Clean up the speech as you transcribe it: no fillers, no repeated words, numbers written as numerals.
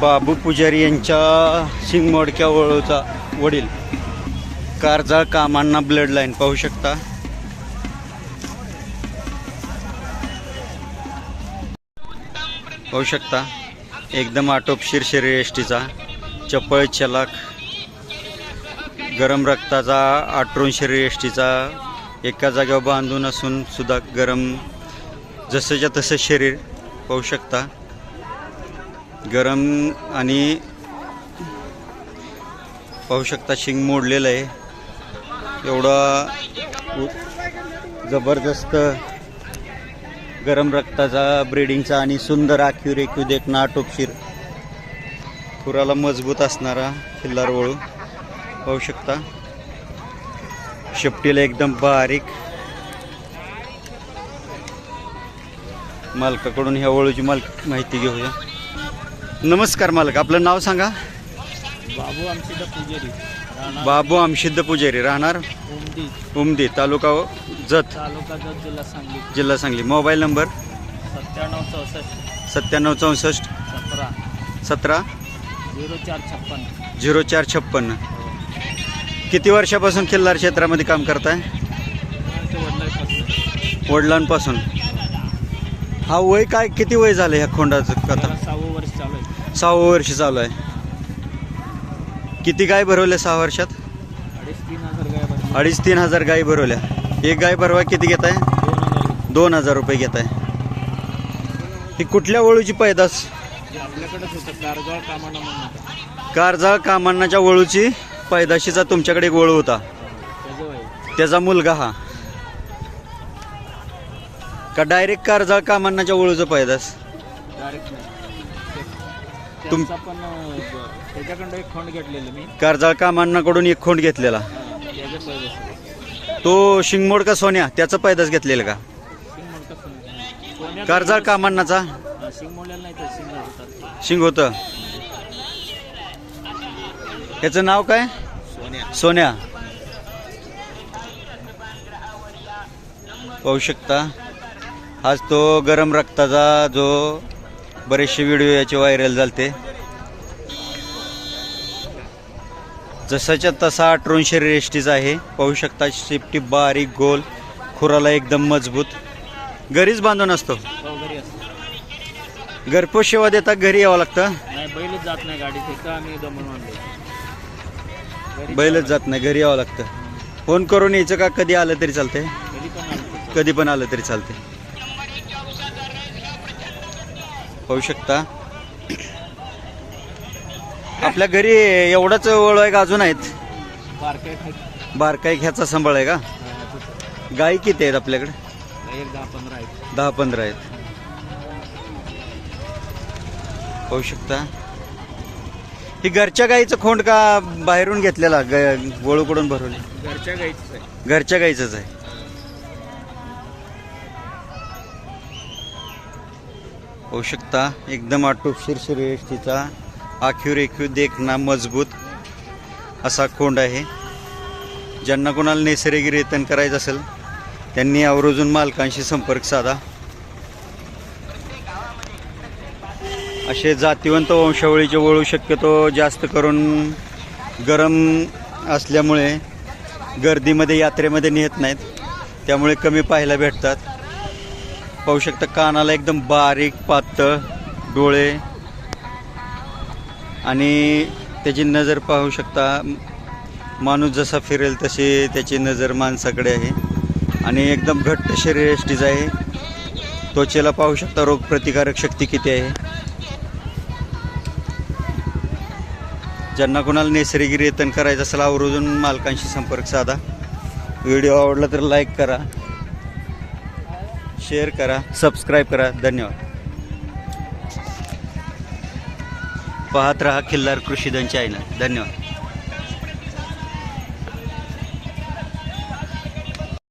बाबू पुजारी यांच्या शिंगमोडक्या वळूचा वडील कारजाळ कामांना ब्लड लाईन पाहू शकता. पाहू शकता एकदम आटोपशीर शरीर यष्टीचा, चपळ चलाक, गरम रक्ताचा, आटरून शरीर यष्टीचा, एका जागेवर बांधून असून सुद्धा गरम जसंच्या तसं शरीर पाहू शकता. गरम आणि पाहू शकता शिंग मोडलेलं आहे. एवढा जबरदस्त गरम रक्ताचा, ब्रीडिंगचा आणि सुंदर आखीव रेखीव देखणा आटोपशीर खुराला मजबूत असणारा खिल्लार वळू पाहू शकता. शेपटीला एकदम बारीक. मालकाकडून ह्या वळूची माहिती घेऊया. नमस्कार मालक, आपलं नाव सांगा. बाबू आमसिद्ध पुजारी. बाबू आमसिद्ध पुजारी, राहणार उमदी, तालुका जत, तालुका जत, जिल्हा सांगली. Mobile number 9764 17 0456. किती वर्षापासून खिल्लार क्षेत्रामध्ये काम करताय? वडिलांपासून. हा वय काय, किती वय झालं ह्या खोंडाचं? आता 6वं वर्ष चालू आहे. 6वं वर्ष चालू आहे. किती गाय भरवल्या 6 वर्षात? 2,500-3,000 गाय. गायी भरवल्या. एक गाय भरवा किती घेत आहे? 2,000 रुपये घेत आहे. ही कुठल्या वळूची पैदास? आपल्याकडेच होतं कारजाळ कामांना म्हणून. कारजाळ कामांनाच्या वळूची पैदाशीचा तुमच्याकडे एक वळू होता, त्याचा मुलगा हा का? डायरेक्ट कारजाळ कामांनाच्या वळूचं पैदास? पण त्याच्याकडं एक खोंड घेतलेलं मी. कारजाळ कामांनाकडून एक खोंड घेतलेला. तो शिंगमोड का सोन्या त्याचं पैदास घेतलेलं का? कारजाळ कामांनाचा शिंग होतं. याचं नाव काय? सोन्या. पाहू शकता आज तो गरम रक्ताचा, जो बरेचसे व्हिडिओ याचे व्हायरल झालते. जसाच्या तसा आटरून शरीर यष्टीचा आहे. पाहू शकता शेपटी बारीक, गोल, खुराला एकदम मजबूत. घरीच बांधून असतो. घरपोच सेवा देता? घरी यावं लागतं? बैलच जात नाही गाडीत. बैलच जात नाही, घरी यावं लागतं. फोन करून यायचं का? कधी आलं तरी चालतंय? कधी पण आलं तरी चालते. पाहू शकता आपल्या घरी एवढाच वळू आहे का अजून आहेत? बारकाई ह्याचा सांभाळ आहे का? गाई किती आहेत आपल्याकडे? 10-15 आहेत. पाहू शकता ही घरच्या गाईचं खोंड का बाहेरून घेतलेला? वळूकडून भरवले? घरच्या गाईचंच आहे. पाहू शकता एकदम आटोपशीर शरीर यष्टीचा, आखीव रेखीव देखणा मजबूत असा खोंड आहे. ज्यांना कोणाला नैसर्गिक रेतन करायचं असेल त्यांनी आवर्जून मालकांशी संपर्क साधा. असे जातिवंत वंशावळीचे वळू शक्यतो जास्त करून गरम असल्यामुळे गर्दीमध्ये, यात्रेमध्ये नेत नाहीत, त्यामुळे कमी पाहायला भेटतात. पाहू शकता कानाला एकदम बारीक पातळ डोळे आणि त्याची नजर पाहू शकता. माणूस जसा फिरेल तशी त्याची नजर माणसाकडे आहे आणि एकदम घट्ट शरीर यष्टीचं आहे. त्वचेला पाहू शकता रोगप्रतिकारक शक्ती किती आहे. ज्यांना कोणाला नैसर्गिक रेतन करायचं असेल आवर्जून मालकांशी संपर्क साधा. व्हिडिओ आवडला तर लाईक करा, शेअर करा, सबस्क्राईब करा. धन्यवाद. पाहत रहा खिल्लार कृषीधन चॅनल. धन्यवाद.